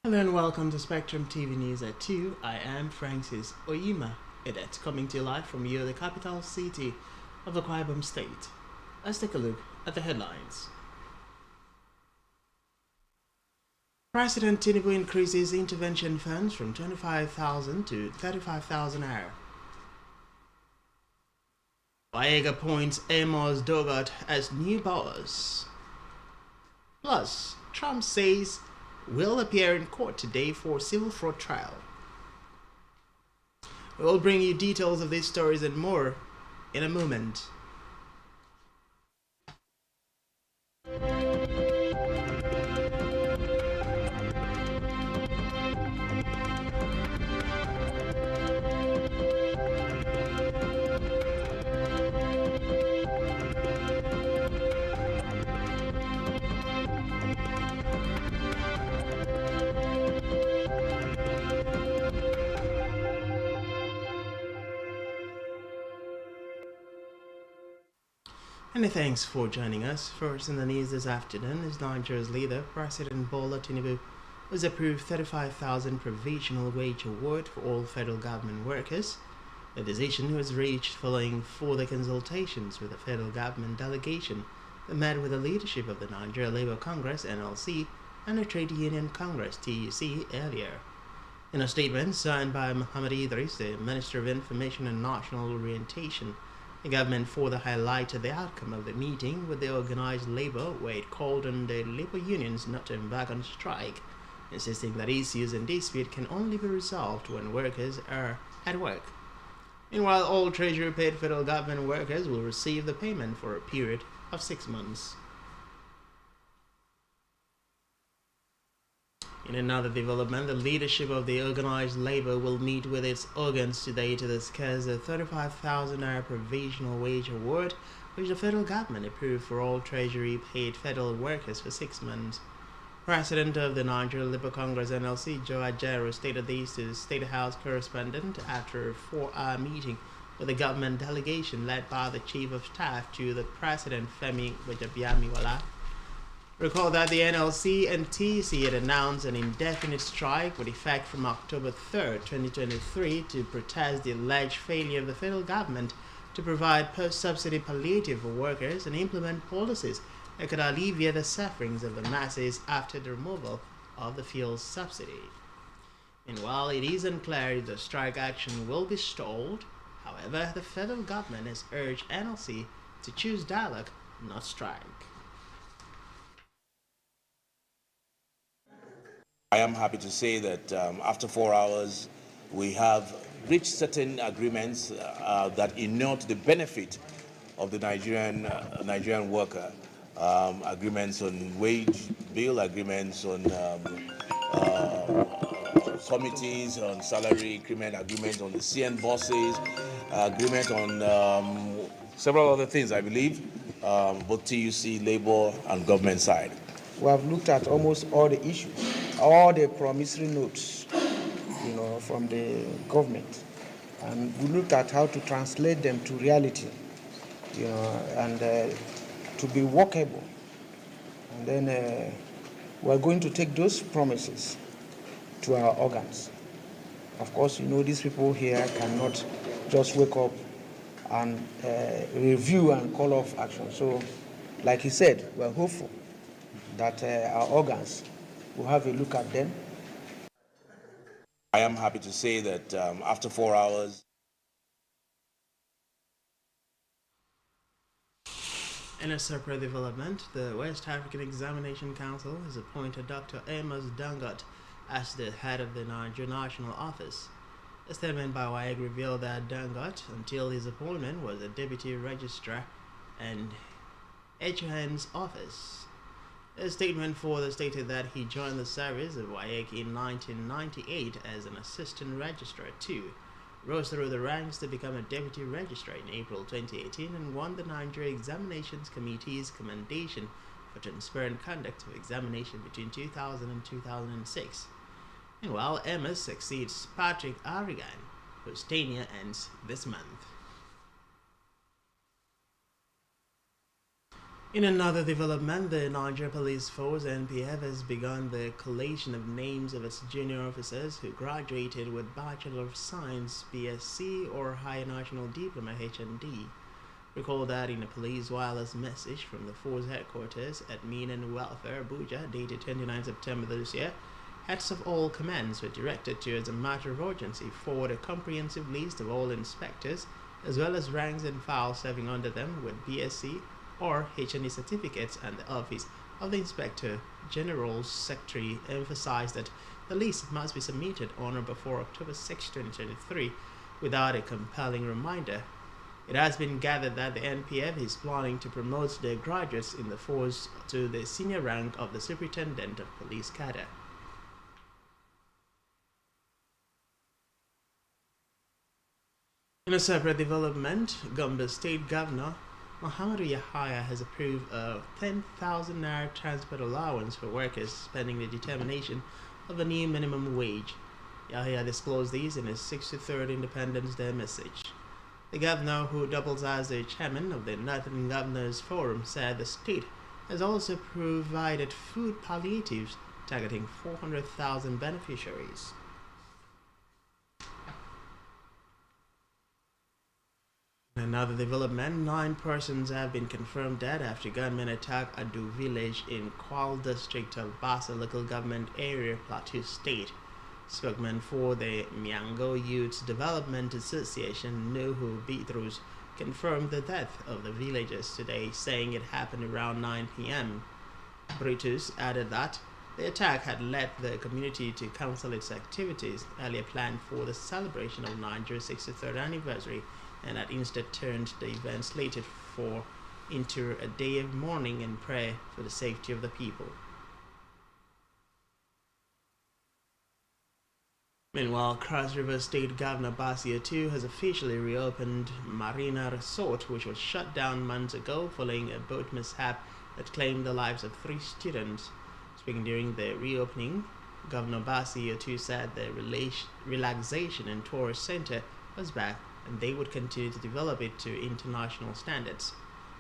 Hello and welcome to Spectrum TV News at 2. I am Francis Oyima, Edet, coming to you live from here, the capital city of Akwa Ibom State. Let's take a look at the headlines. President Tinubu increases intervention funds from 25,000 to 35,000 naira. WAEC appoints Amos Dogat as new boss. Plus, Trump says will appear in court today for civil fraud trial. We will bring you details of these stories and more in a moment. Many thanks for joining us. First in the news this afternoon is Nigeria's leader, President Bola Tinubu, has approved 35,000 provisional wage award for all federal government workers. The decision was reached following further consultations with the federal government delegation that met with the leadership of the Nigeria Labour Congress (NLC) and the Trade Union Congress (TUC) earlier. In a statement signed by Muhammad Idris, the Minister of Information and National Orientation, the government further highlighted the outcome of the meeting with the organized labor, where it called on the labor unions not to embark on strike, insisting that issues and dispute can only be resolved when workers are at work. Meanwhile, all Treasury-paid federal government workers will receive the payment for a period of 6 months. In another development, the leadership of the organized labor will meet with its organs today to discuss the 35,000 naira provisional wage award, which the federal government approved for all Treasury-paid federal workers for 6 months. President of the Nigeria Labour Congress (NLC), Joe Ajero, stated this to the State House correspondent after a 4-hour meeting with the government delegation led by the Chief of Staff to the President, Femi Gbajabiamila. Recall that the NLC and TC had announced an indefinite strike with effect from October 3, 2023 to protest the alleged failure of the federal government to provide post-subsidy palliative for workers and implement policies that could alleviate the sufferings of the masses after the removal of the fuel subsidy. Meanwhile, it is unclear if the strike action will be stalled. However, the federal government has urged NLC to choose dialogue, not strike. I am happy to say that after 4 hours, we have reached certain agreements that inure to the benefit of the Nigerian worker. Agreements on wage bill, agreements on committees, on salary increment, agreements on the CN bosses, agreement on several other things, I believe, both TUC, labor, and government side. We have looked at almost all the issues, all the promissory notes, from the government, and we looked at how to translate them to reality, and to be workable. And then we're going to take those promises to our organs. Of course, these people here cannot just wake up and review and call off action. So, like he said, we're hopeful that our organs will have a look at them. I am happy to say that after 4 hours. In a separate development, the West African Examination Council has appointed Dr. Amos Dangot as the head of the Nigeria National Office. A statement by WAEC revealed that Dangot, until his appointment, was a deputy registrar and HON's office. A statement further stated that he joined the service of WAEC in 1998 as an assistant registrar too, rose through the ranks to become a deputy registrar in April 2018 and won the Nigeria Examinations Committee's commendation for transparent conduct of examination between 2000 and 2006. Meanwhile, Amos succeeds Patrick Arrigan, whose tenure ends this month. In another development, the Niger Police Force (NPF) has begun the collation of names of its junior officers who graduated with Bachelor of Science (BSc) or Higher National Diploma (HND). Recall that in a police wireless message from the force headquarters at Mean and Welfare, Abuja, dated 29 September this year, heads of all commands were directed to, as a matter of urgency, forward a comprehensive list of all inspectors, as well as ranks and files serving under them with BSc or HND certificates, and the Office of the Inspector General's Secretary emphasized that the list must be submitted on or before October 6, 2023, without a compelling reminder. It has been gathered that the NPF is planning to promote their graduates in the force to the senior rank of the Superintendent of Police Cadre. In a separate development, Gombe State Governor Muhammadu Yahaya has approved a 10,000 naira transport allowance for workers pending the determination of a new minimum wage. Yahaya disclosed these in his 63rd Independence Day message. The governor, who doubles as the chairman of the Northern Governors Forum, said the state has also provided food palliatives targeting 400,000 beneficiaries. In another development, 9 persons have been confirmed dead after gunmen attacked Adu village in Kwal district of Bassa local government area, Plateau State. Spokesman for the Miango Youth Development Association, Nuhu Bitrus, confirmed the death of the villagers today, saying it happened around 9 p.m. Britus added that the attack had led the community to cancel its activities earlier planned for the celebration of Nigeria's 63rd anniversary, and had instead turned the event slated for into a day of mourning and prayer for the safety of the people. Meanwhile, Cross River State Governor Basia II has officially reopened Marina Resort, which was shut down months ago following a boat mishap that claimed the lives of 3 students. Speaking during the reopening, Governor Basia II said the relaxation and tourist center was back, and they would continue to develop it to international standards.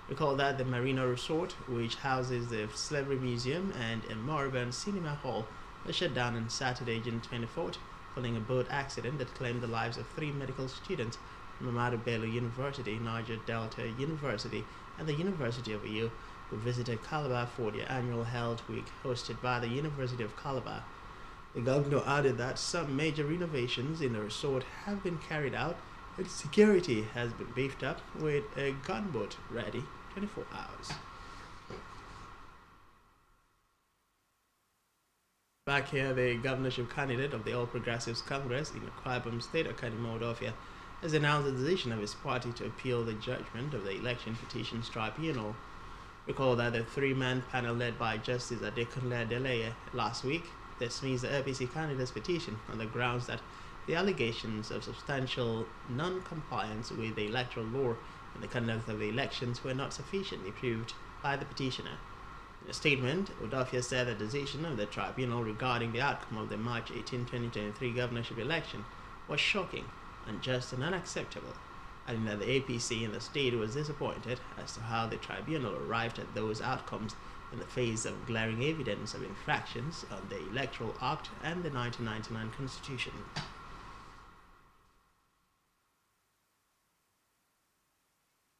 Recall that the Marina Resort, which houses the Slavery Museum and a Moribund Cinema Hall, was shut down on Saturday, June 24th, following a boat accident that claimed the lives of 3 medical students from Ahmadu Bello University, Niger Delta University, and the University of Uyo, who visited Calabar for their annual Health Week hosted by the University of Calabar. The governor added that some major renovations in the resort have been carried out, and security has been beefed up with a gunboat ready 24 hours. Back here, the governorship candidate of the All Progressives Congress in Akwa State, Moldova, has announced the decision of his party to appeal the judgment of the Election Petitions Tribunal. Recall that the 3-man panel led by Justice Adekunle Adeleye last week dismissed the APC candidate's petition on the grounds that the allegations of substantial non-compliance with the electoral law and the conduct of the elections were not sufficiently proved by the petitioner. In a statement, Odofia said the decision of the tribunal regarding the outcome of the March 18, 2023 governorship election was shocking, unjust and unacceptable, adding that the APC in the state was disappointed as to how the tribunal arrived at those outcomes in the face of glaring evidence of infractions on the Electoral Act and the 1999 Constitution.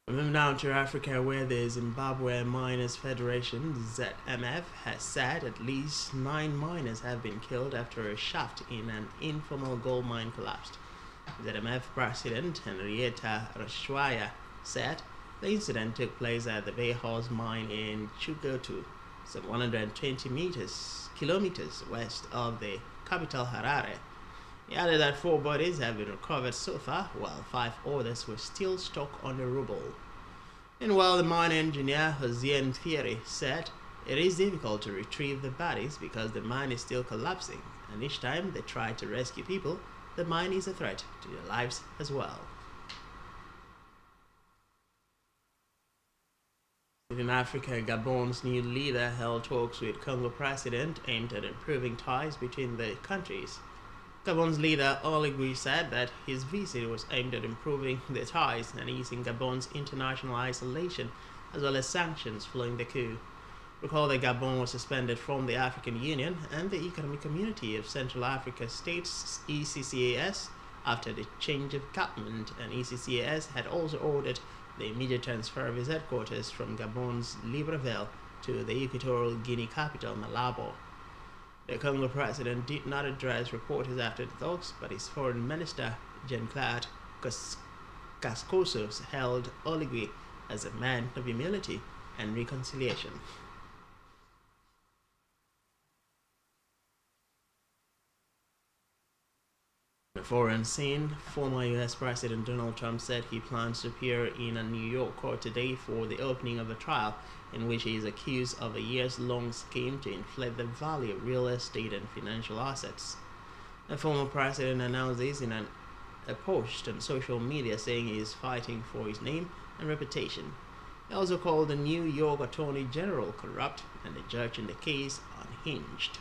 We move now to Africa, where the Zimbabwe Miners Federation (ZMF) has said at least 9 miners have been killed after a shaft in an informal gold mine collapsed. ZMF President Henrietta Rashwaya said the incident took place at the Bay Horse mine in Chugotu, some 120 kilometers west of the capital Harare. He added that 4 bodies have been recovered so far, while 5 others were still stuck on the rubble. Meanwhile, the mine engineer Hossein Thierry said it is difficult to retrieve the bodies because the mine is still collapsing, and each time they try to rescue people, the mine is a threat to their lives as well. In Africa, Gabon's new leader held talks with Congo president aimed at improving ties between the countries. Gabon's leader Oligui said that his visit was aimed at improving the ties and easing Gabon's international isolation as well as sanctions following the coup. Recall that Gabon was suspended from the African Union and the Economic Community of Central Africa States (ECCAS) after the change of government, and ECCAS had also ordered the immediate transfer of its headquarters from Gabon's Libreville to the Equatorial Guinea capital, Malabo. The Congo president did not address reporters after the talks, but his foreign minister, Jean-Claude Cascoso, hailed Oligui as a man of humility and reconciliation. On a foreign scene, former US President Donald Trump said he plans to appear in a New York court today for the opening of a trial in which he is accused of a years-long scheme to inflate the value of real estate and financial assets. The former president announced this in a post on social media saying he is fighting for his name and reputation. He also called the New York Attorney General corrupt and the judge in the case unhinged.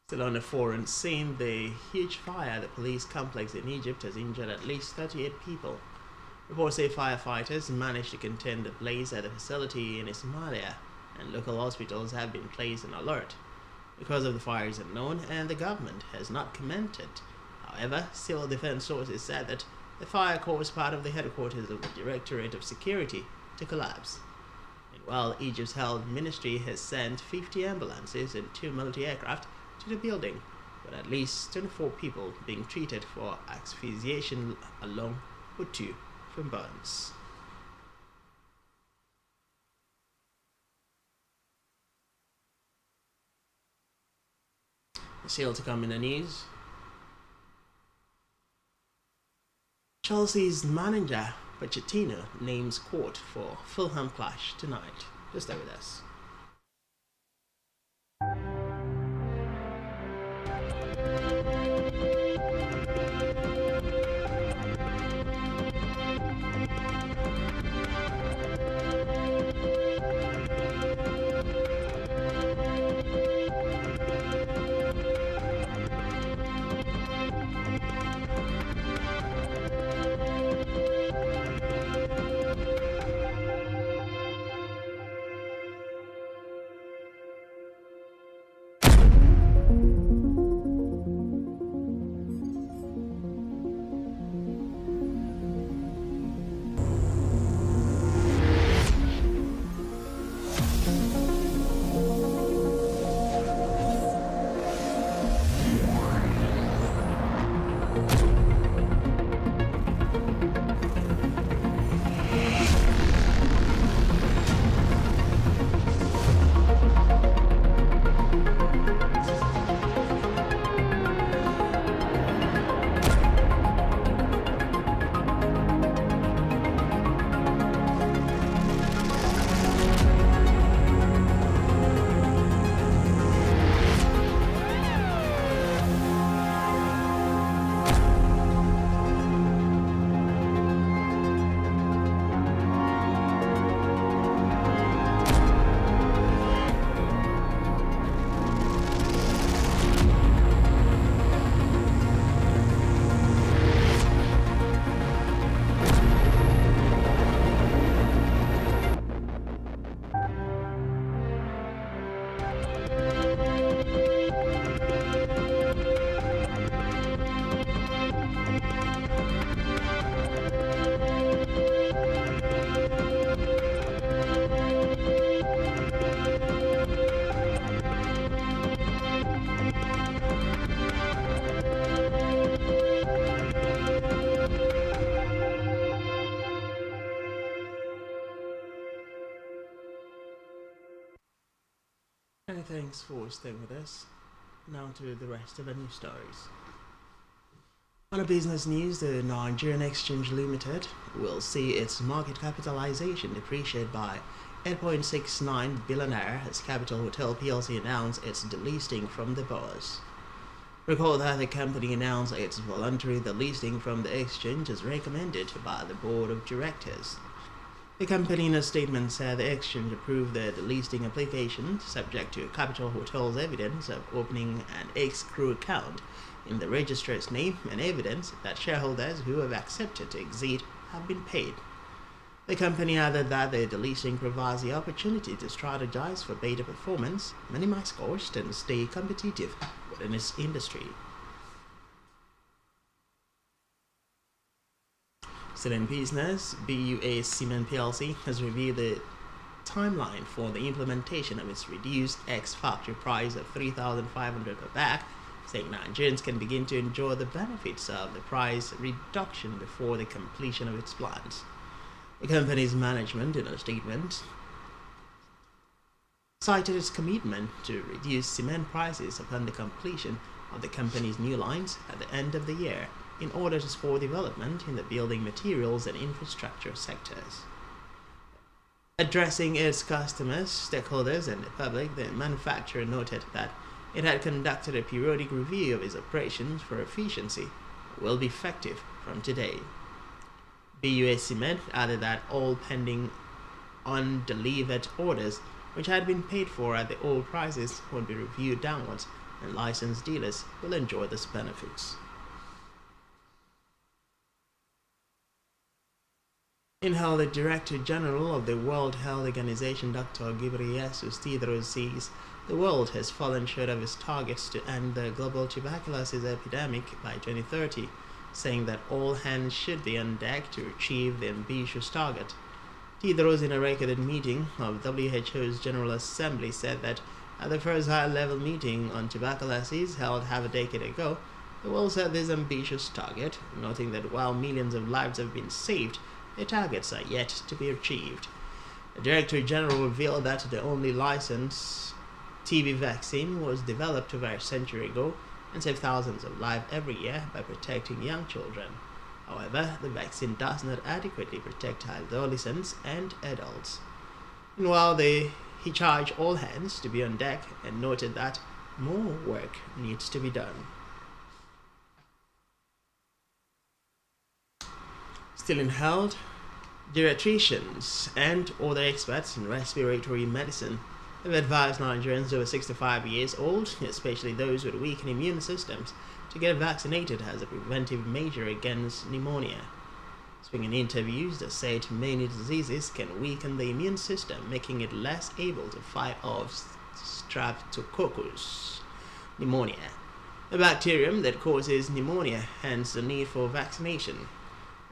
Still on the foreign scene, the huge fire at the police complex in Egypt has injured at least 38 people. Reports say firefighters managed to contain the blaze at the facility in Ismailia, and local hospitals have been placed on alert. The cause of the fire is unknown, and the government has not commented. However, civil defense sources said that the fire caused part of the headquarters of the Directorate of Security to collapse. Meanwhile, Egypt's health ministry has sent 50 ambulances and 2 military aircraft to the building, with at least 24 people being treated for asphyxiation along with 2 from burns. Still to come in the news. Chelsea's manager Pochettino names court for Fulham clash tonight. Just stay with us. Many thanks for staying with us. Now to the rest of the news stories. On a business news, the Nigerian Exchange Limited will see its market capitalization depreciate by 8.69 billion naira as Capital Hotel PLC announced its delisting from the bourse. Recall that the company announced its voluntary delisting from the exchange as recommended by the board of directors. The company in a statement said the exchange approved the delisting application subject to Capital Hotel's evidence of opening an escrow account in the registrar's name and evidence that shareholders who have accepted to exit have been paid. The company added that the delisting provides the opportunity to strategize for better performance, minimize costs, and stay competitive within its industry. Still in business, BUA Cement plc has reviewed the timeline for the implementation of its reduced ex-factory price of $3,500 per bag, saying Nigerians can begin to enjoy the benefits of the price reduction before the completion of its plans. The company's management, in a statement, cited its commitment to reduce cement prices upon the completion of the company's new lines at the end of the year in order to support development in the building materials and infrastructure sectors. Addressing its customers, stakeholders, and the public, the manufacturer noted that it had conducted a periodic review of its operations for efficiency and will be effective from today. BUA Cement added that all pending undelivered orders which had been paid for at the old prices would be reviewed downwards, and licensed dealers will enjoy these benefits. Meanwhile, the Director General of the World Health Organization, Dr. Ghebreyesus Tedros, says the world has fallen short of its targets to end the global tuberculosis epidemic by 2030, saying that all hands should be on deck to achieve the ambitious target. Tedros, in a recorded meeting of WHO's General Assembly, said that at the first high-level meeting on tuberculosis held half a decade ago, the world set this ambitious target, noting that while millions of lives have been saved, the targets are yet to be achieved. The Director General revealed that the only licensed TB vaccine was developed over a century ago and saved thousands of lives every year by protecting young children. However, the vaccine does not adequately protect adolescents and adults. Meanwhile, he charged all hands to be on deck and noted that more work needs to be done. Still in health, geriatricians and other experts in respiratory medicine have advised Nigerians over 65 years old, especially those with weakened immune systems, to get vaccinated as a preventive measure against pneumonia. Speaking in interviews, they said many diseases can weaken the immune system, making it less able to fight off Streptococcus pneumonia, a bacterium that causes pneumonia, hence the need for vaccination.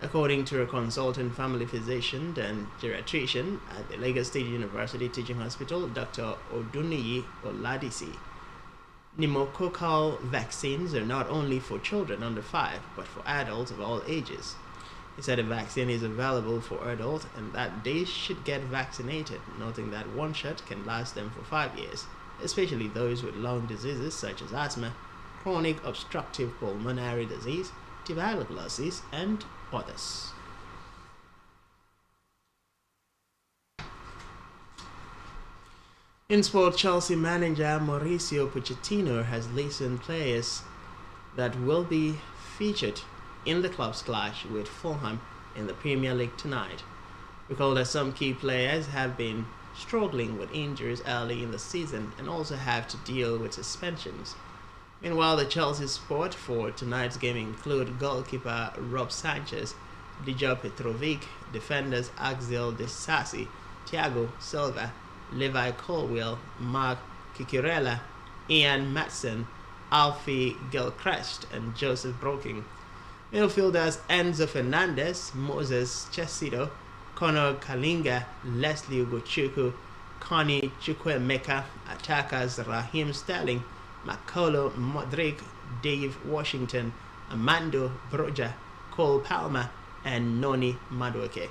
According to a consultant family physician and geriatrician at the Lagos State University Teaching Hospital, Dr. Oduniyi Oladisi, pneumococcal vaccines are not only for children under 5, but for adults of all ages. He said a vaccine is available for adults and that they should get vaccinated, noting that one shot can last them for 5 years, especially those with lung diseases such as asthma, chronic obstructive pulmonary disease, tuberculosis, and others. In sport, Chelsea manager Mauricio Pochettino has listed players that will be featured in the club's clash with Fulham in the Premier League tonight. Recall that some key players have been struggling with injuries early in the season and also have to deal with suspensions. Meanwhile, the Chelsea squad for tonight's game include goalkeeper Rob Sanchez, Dijon Petrovic, defenders Axel Disasi, Thiago Silva, Levi Colwill, Mark Cucurella, Ian Matson, Alfie Gilchrist, and Joseph Broking. Midfielders Enzo Fernandez, Moses Chesido, Conor Kalinga, Leslie Ugochukwu, Connie Chukwuemeka. Attackers Raheem Sterling, Makolo Modric, Dave Washington, Amando Broja, Cole Palmer, and Noni Madueke.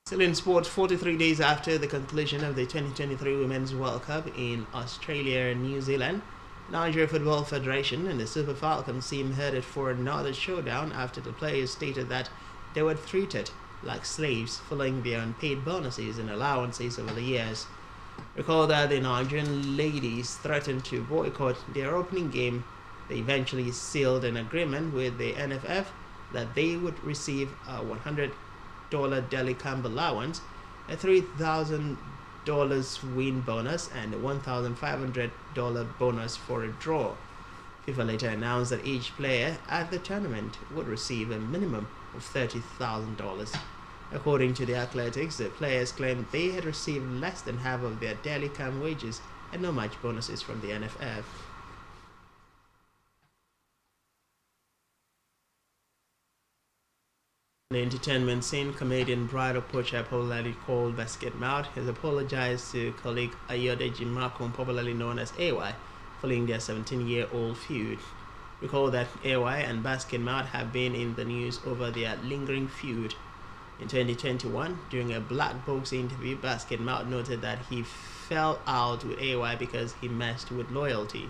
Still in sports, 43 days after the conclusion of the 2023 Women's World Cup in Australia and New Zealand, Nigeria Football Federation and the Super Falcons seem headed for another showdown after the players stated that they were treated like slaves following their unpaid bonuses and allowances over the years. Recall that the Nigerian ladies threatened to boycott their opening game. They eventually sealed an agreement with the NFF that they would receive a $100 daily camp allowance, a $3,000 win bonus and a $1,500 bonus for a draw. FIFA later announced that each player at the tournament would receive a minimum of $30,000. According to the Athletics, the players claimed they had received less than half of their daily camp wages and no match bonuses from the NFF. In the entertainment scene, comedian Bridal Poacher, popularly called Basket Mouth, has apologized to colleague Ayodeji Makun, popularly known as AY, following their 17-year-old feud. Recall that AY and Basket Mouth have been in the news over their lingering feud. In 2021, during a Black Box interview, Basket Mouth noted that he fell out with AY because he messed with loyalty.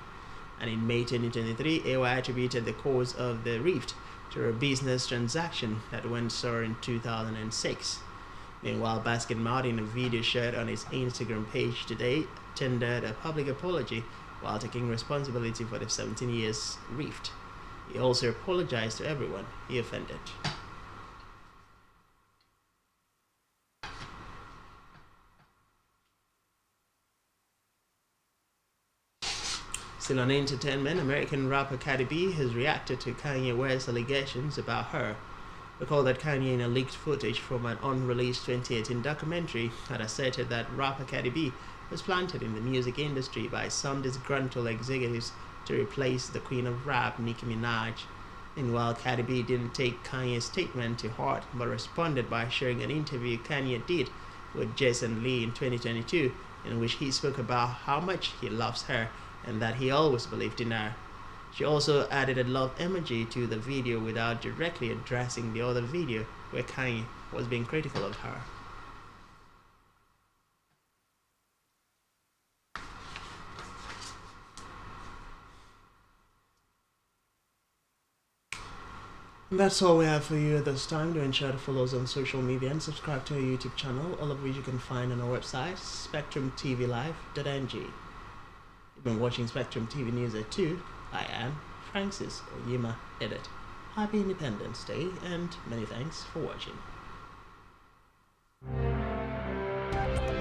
And in May 2023, AY attributed the cause of the rift to a business transaction that went sour in 2006. Meanwhile, Basket Mouth, in a video shared on his Instagram page today, tendered a public apology while taking responsibility for the 17 years rift. He also apologized to everyone he offended. Still on entertainment, American rapper Cardi B has reacted to Kanye West's allegations about her. Recall that Kanye, in a leaked footage from an unreleased 2018 documentary, had asserted that rapper Cardi B was planted in the music industry by some disgruntled executives to replace the queen of rap, Nicki Minaj. Meanwhile, Cardi B didn't take Kanye's statement to heart, but responded by sharing an interview Kanye did with Jason Lee in 2022, in which he spoke about how much he loves her and that he always believed in her. She also added a love emoji to the video without directly addressing the other video where Kanye was being critical of her. And that's all we have for you at this time. Do ensure to follow us on social media and subscribe to our YouTube channel, all of which you can find on our website, SpectrumTVLive.ng. You've been watching Spectrum TV News at 2. I am Francis Oyema Edit. Happy Independence Day and many thanks for watching.